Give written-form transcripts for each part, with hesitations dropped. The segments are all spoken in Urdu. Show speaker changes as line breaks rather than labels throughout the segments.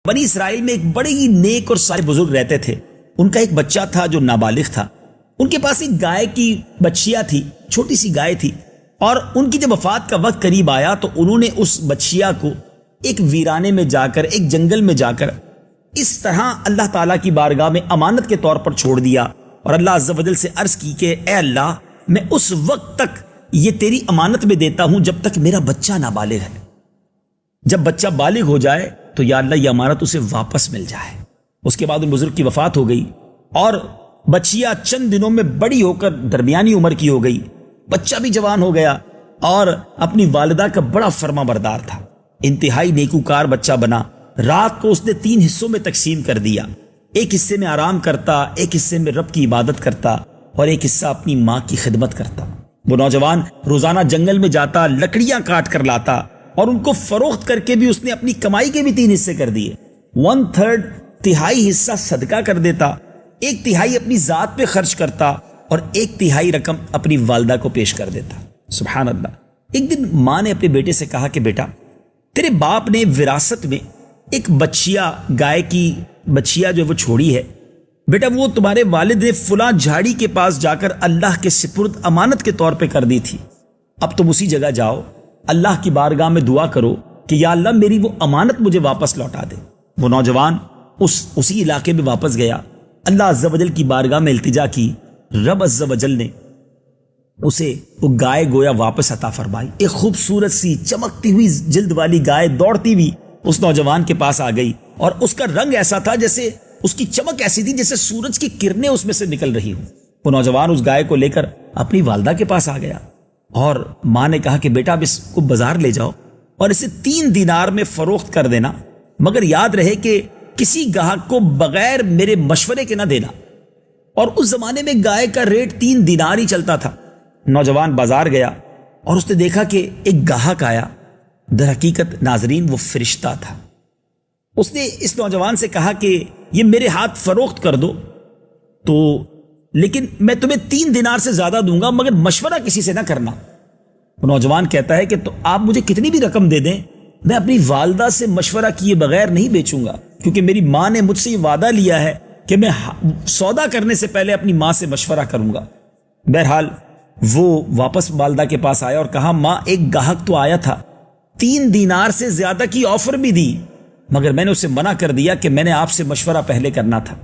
بنی اسرائیل میں ایک بڑے ہی نیک اور صالح بزرگ رہتے تھے. ان کا ایک بچہ تھا جو نابالغ تھا. ان کے پاس ایک گائے کی بچیا تھی، چھوٹی سی گائے تھی، اور ان کی جب وفات کا وقت قریب آیا تو انہوں نے اس بچیا کو ایک ویرانے میں جا کر، ایک جنگل میں جا کر اس طرح اللہ تعالیٰ کی بارگاہ میں امانت کے طور پر چھوڑ دیا، اور اللہ عز و جل سے عرض کی کہ اے اللہ، میں اس وقت تک یہ تیری امانت میں دیتا ہوں جب تک میرا بچہ نابالغ ہے. جب بچہ بالغ ہو جائے تو یا اللہ یہ امانت اسے واپس مل جائے. اس کے بعد ان بزرگ کی وفات ہو گئی اور بچیا چند دنوں میں بڑی ہو کر درمیانی عمر کی ہو گئی. بچہ بھی جوان ہو گیا اور اپنی والدہ کا بڑا فرما بردار تھا. انتہائی نیکوکار بچہ بنا. رات کو اس نے 3 حصوں میں تقسیم کر دیا. ایک حصے میں آرام کرتا، ایک حصے میں رب کی عبادت کرتا، اور ایک حصہ اپنی ماں کی خدمت کرتا. وہ نوجوان روزانہ جنگل میں جاتا، لکڑیاں کاٹ کر لاتا، اور ان کو فروخت کر کے بھی اس نے اپنی کمائی کے بھی 3 حصے کر دیے. 1/3 تہائی حصہ صدقہ کر دیتا، 1/3 اپنی ذات پہ خرچ کرتا، اور 1/3 رقم اپنی والدہ کو پیش کر دیتا. سبحان اللہ. ایک دن ماں نے اپنے بیٹے سے کہا کہ بیٹا، تیرے باپ نے وراثت میں ایک بچیا، گائے کی بچیا جو وہ چھوڑی ہے، بیٹا وہ تمہارے والد نے فلاں جھاڑی کے پاس جا کر اللہ کے سپرد امانت کے طور پہ کر دی تھی. اب تم اسی جگہ جاؤ، اللہ کی بارگاہ میں دعا کرو کہ یا اللہ میری وہ امانت مجھے واپس لوٹا دے. وہ نوجوان اسی علاقے میں واپس گیا، اللہ عز و جل کی بارگاہ میں التجا کی. رب عز و جل نے اسے وہ گائے گویا واپس عطا فرمائی. ایک خوبصورت سی چمکتی ہوئی جلد والی گائے دوڑتی ہوئی اس نوجوان کے پاس آ گئی، اور اس کا رنگ ایسا تھا جیسے اس کی چمک ایسی تھی جیسے سورج کی کرنیں اس میں سے نکل رہی ہوں. وہ نوجوان اس گائے کو لے کر اپنی والدہ کے پاس آ گیا، اور ماں نے کہا کہ بیٹا اب اس کو بازار لے جاؤ اور اسے 3 دینار میں فروخت کر دینا، مگر یاد رہے کہ کسی گاہک کو بغیر میرے مشورے کے نہ دینا. اور اس زمانے میں گائے کا ریٹ 3 دینار ہی چلتا تھا. نوجوان بازار گیا اور اس نے دیکھا کہ ایک گاہک آیا. در حقیقت ناظرین وہ فرشتہ تھا. اس نے اس نوجوان سے کہا کہ یہ میرے ہاتھ فروخت کر دو، تو لیکن میں تمہیں 3 دینار سے زیادہ دوں گا، مگر مشورہ کسی سے نہ کرنا. نوجوان کہتا ہے کہ تو آپ مجھے کتنی بھی رقم دے دیں، میں اپنی والدہ سے مشورہ کیے بغیر نہیں بیچوں گا، کیونکہ میری ماں نے مجھ سے یہ وعدہ لیا ہے کہ میں سودا کرنے سے پہلے اپنی ماں سے مشورہ کروں گا. بہرحال وہ واپس والدہ کے پاس آیا اور کہا ماں ایک گاہک تو آیا تھا، 3 دینار سے زیادہ کی آفر بھی دی، مگر میں نے اسے منع کر دیا کہ میں نے آپ سے مشورہ پہلے کرنا تھا.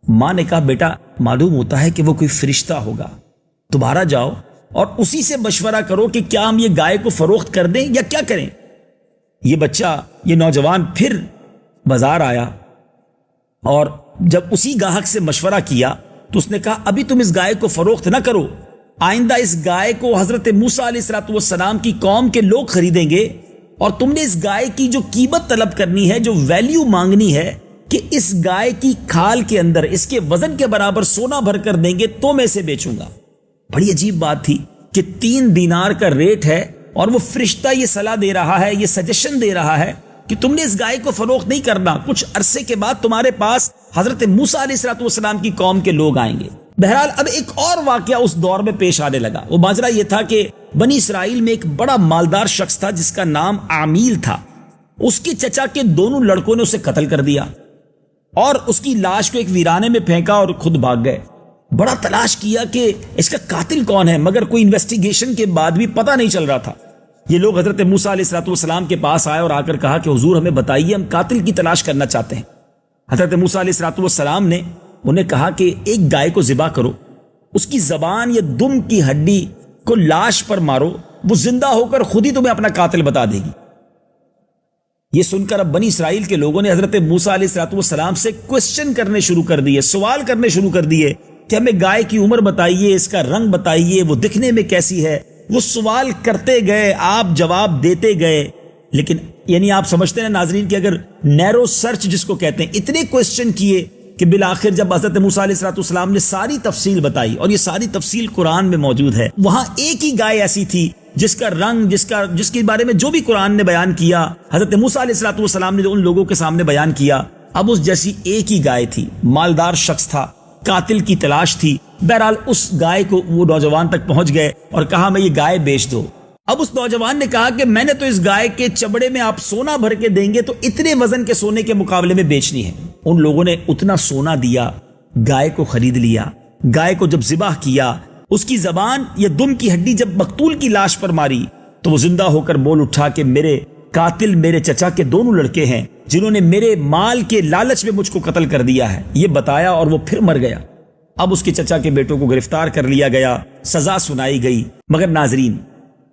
ماں نے کہا بیٹا معلوم ہوتا ہے کہ وہ کوئی فرشتہ ہوگا، تمہارا جاؤ اور اسی سے مشورہ کرو کہ کیا ہم یہ گائے کو فروخت کر دیں یا کیا کریں. یہ بچہ، یہ نوجوان پھر بازار آیا اور جب اسی گاہک سے مشورہ کیا تو اس نے کہا ابھی تم اس گائے کو فروخت نہ کرو، آئندہ اس گائے کو حضرت موسیٰ علیہ السلام کی قوم کے لوگ خریدیں گے، اور تم نے اس گائے کی جو قیمت طلب کرنی ہے، جو ویلیو مانگنی ہے کہ اس گائے کی کھال کے اندر اس کے وزن کے برابر سونا بھر کر دیں گے تو میں اسے بیچوں گا. بڑی عجیب بات تھی کہ 3 دینار کا ریٹ ہے اور وہ فرشتہ یہ صلاح دے رہا ہے، یہ سجیشن دے رہا ہے کہ تم نے اس گائے کو فروخت نہیں کرنا، کچھ عرصے کے بعد تمہارے پاس حضرت موسیٰ علیہ السلام کی قوم کے لوگ آئیں گے. بہرحال اب ایک اور واقعہ اس دور میں پیش آنے لگا. وہ ماجرا یہ تھا کہ بنی اسرائیل میں ایک بڑا مالدار شخص تھا جس کا نام عامیل تھا. اس کے چچا کے دونوں لڑکوں نے اسے قتل کر دیا اور اس کی لاش کو ایک ویرانے میں پھینکا اور خود بھاگ گئے. بڑا تلاش کیا کہ اس کا قاتل کون ہے، مگر کوئی انویسٹیگیشن کے بعد بھی پتہ نہیں چل رہا تھا. یہ لوگ حضرت موسیٰ علیہ السلام کے پاس آئے اور آ کر کہا کہ حضور ہمیں بتائیے، ہم قاتل کی تلاش کرنا چاہتے ہیں. حضرت موسیٰ علیہ السلام نے انہیں کہا کہ ایک گائے کو ذبح کرو، اس کی زبان یا دم کی ہڈی کو لاش پر مارو، وہ زندہ ہو کر خود ہی تمہیں اپنا قاتل بتا دے گی. یہ سن کر اب بنی اسرائیل کے لوگوں نے حضرت موسیٰ علیہ السلام سے کوسچن کرنے شروع کر دیے، سوال کرنے شروع کر دیے کہ ہمیں گائے کی عمر بتائیے، اس کا رنگ بتائیے، وہ دکھنے میں کیسی ہے. وہ سوال کرتے گئے، آپ جواب دیتے گئے، لیکن یعنی آپ سمجھتے ہیں ناظرین کہ اگر نیرو سرچ جس کو کہتے ہیں، اتنے کوسچن کیے کہ بالآخر جب حضرت موسیٰ علیہ السلام نے ساری تفصیل بتائی، اور یہ ساری تفصیل قرآن میں موجود ہے، وہاں ایک ہی گائے ایسی تھی جس کا رنگ، جس کے بارے میں جو بھی قرآن نے بیان کیا، حضرت موسیٰ علیہ السلام نے جو ان لوگوں کے سامنے بیان کیا، اب اس جیسی ایک ہی گائے تھی. مالدار شخص تھا، قاتل کی تلاش تھی. بہرحال اس گائے کو وہ نوجوان تک پہنچ گئے اور کہا میں یہ گائے بیچ دو. اب اس نوجوان نے کہا کہ میں نے تو اس گائے کے چمڑے میں آپ سونا بھر کے دیں گے تو اتنے وزن کے سونے کے مقابلے میں بیچنی ہے. ان لوگوں نے اتنا سونا دیا, گائے کو خرید لیا. گائے کو جب ذبح کیا, اس کی زبان یا دم کی ہڈی جب مقتول کی لاش پر ماری تو وہ زندہ ہو کر بول اٹھا کہ میرے قاتل میرے چچا کے دونوں لڑکے ہیں جنہوں نے میرے مال کے لالچ میں مجھ کو قتل کر دیا ہے. یہ بتایا اور وہ پھر مر گیا. اب اس کے چچا کے بیٹوں کو گرفتار کر لیا گیا, سزا سنائی گئی. مگر ناظرین,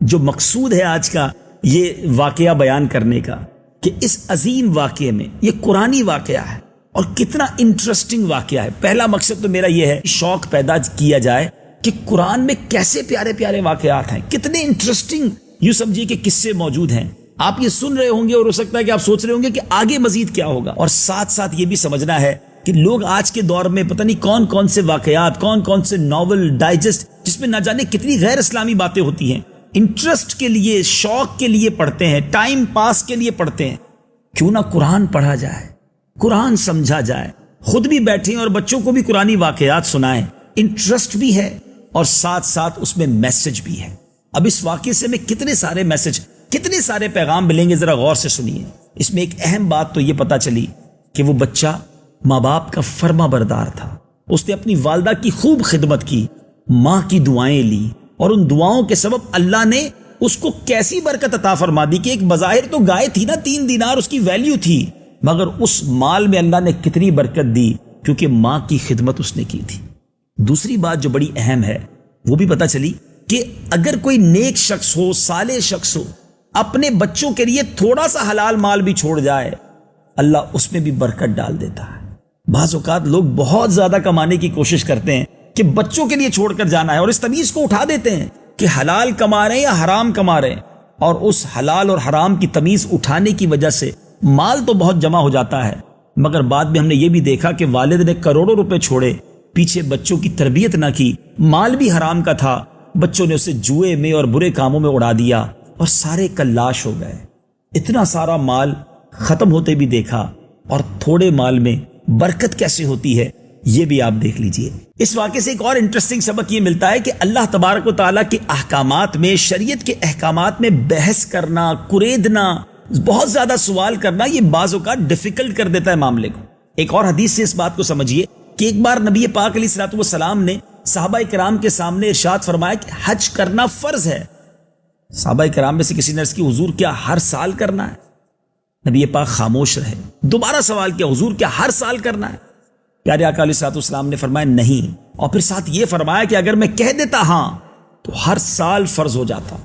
جو مقصود ہے آج کا یہ واقعہ بیان کرنے کا کہ اس عظیم واقعے میں یہ قرآنی واقعہ ہے اور کتنا انٹرسٹنگ واقعہ ہے. پہلا مقصد تو میرا یہ ہے شوق پیدا کیا جائے کہ قرآن میں کیسے پیارے پیارے واقعات ہیں, کتنے انٹرسٹنگ یوں سمجھیے کہ قصے موجود ہیں. آپ یہ سن رہے ہوں گے اور ہو سکتا ہے کہ آپ سوچ رہے ہوں گے کہ آگے مزید کیا ہوگا, اور ساتھ ساتھ یہ بھی سمجھنا ہے کہ لوگ آج کے دور میں پتہ نہیں کون کون سے واقعات, کون کون سے ناول ڈائجسٹ جس میں نہ جانے کتنی غیر اسلامی باتیں ہوتی ہیں, انٹرسٹ کے لیے شوق کے لیے پڑھتے ہیں, ٹائم پاس کے لیے پڑھتے ہیں. کیوں نہ قرآن پڑھا جائے, قرآن سمجھا جائے, خود بھی بیٹھیں اور بچوں کو بھی قرآنی واقعات سنائیں. انٹرسٹ بھی ہے اور ساتھ ساتھ اس میں میسج بھی ہے. اب اس واقعے سے میں کتنے سارے میسج, کتنے سارے پیغام ملیں گے, ذرا غور سے سنیے. اس میں ایک اہم بات تو یہ پتا چلی کہ وہ بچہ ماں باپ کا فرما بردار تھا. اس نے اپنی والدہ کی خوب خدمت کی, ماں کی دعائیں لی, اور ان دعاؤں کے سبب اللہ نے اس کو کیسی برکت عطا فرما دی کہ ایک بظاہر تو گائے تھی نا, 3 دینار اس کی ویلیو تھی, مگر اس مال میں اللہ نے کتنی برکت دی کیونکہ ماں کی خدمت اس نے کی تھی. دوسری بات جو بڑی اہم ہے وہ بھی پتا چلی کہ اگر کوئی نیک شخص ہو, صالح شخص ہو, اپنے بچوں کے لیے تھوڑا سا حلال مال بھی چھوڑ جائے, اللہ اس میں بھی برکت ڈال دیتا ہے. بعض اوقات لوگ بہت زیادہ کمانے کی کوشش کرتے ہیں کہ بچوں کے لیے چھوڑ کر جانا ہے, اور اس تمیز کو اٹھا دیتے ہیں کہ حلال کما رہے ہیں یا حرام کما رہے ہیں, اور اس حلال اور حرام کی تمیز اٹھانے کی وجہ سے مال تو بہت جمع ہو جاتا ہے, مگر بعد میں ہم نے یہ بھی دیکھا کہ والد نے کروڑوں روپے چھوڑے, پیچھے بچوں کی تربیت نہ کی, مال بھی حرام کا تھا, بچوں نے اسے جوئے میں اور برے کاموں میں اڑا دیا اور سارے کلاش ہو گئے. اتنا سارا مال ختم ہوتے بھی دیکھا, اور تھوڑے مال میں برکت کیسے ہوتی ہے یہ بھی آپ دیکھ لیجئے. اس واقعے سے ایک اور انٹرسٹنگ سبق یہ ملتا ہے کہ اللہ تبارک و تعالیٰ کے احکامات میں, شریعت کے احکامات میں بحث کرنا, کریدنا, بہت زیادہ سوال کرنا, یہ بعض اوقات ڈیفیکلٹ کر دیتا ہے معاملے کو. ایک اور حدیث سے اس بات کو سمجھیے کہ ایک بار نبی پاک علیہ الصلوۃ والسلام نے صحابہ کرام کے سامنے ارشاد فرمایا کہ حج کرنا فرض ہے. صحابہ کرام میں سے کسی نے عرض کی حضور کیا ہر سال کرنا ہے؟ نبی پاک خاموش رہے. دوبارہ سوال کیا, حضور کیا ہر سال کرنا ہے؟ پیارے آقا علیہ الصلوۃ والسلام نے فرمایا نہیں, اور پھر ساتھ یہ فرمایا کہ اگر میں کہہ دیتا ہاں تو ہر سال فرض ہو جاتا.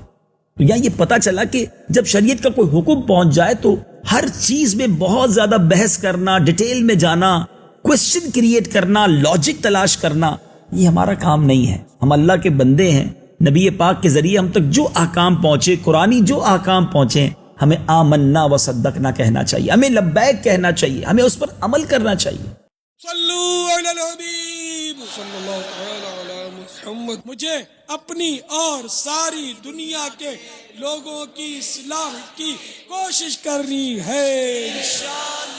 تو یہاں یہ پتا چلا کہ جب شریعت کا کوئی حکم پہنچ جائے تو ہر چیز میں بہت زیادہ بحث کرنا, ڈیٹیل میں جانا, کوشچن کریٹ کرنا, لاجک تلاش کرنا, یہ ہمارا کام نہیں ہے. ہم اللہ کے بندے ہیں. نبی پاک کے ذریعے ہم تک جو احکام پہنچے, قرآنی جو احکام پہنچے, ہمیں آمنا و صدقنا کہنا چاہیے, ہمیں لبیک کہنا چاہیے, ہمیں اس پر عمل کرنا چاہیے.
صلو علی الحبیب صلی اللہ تعالی علی محمد. مجھے اپنی اور ساری دنیا کے لوگوں کی اصلاح کی کوشش کرنی ہے انشاءاللہ.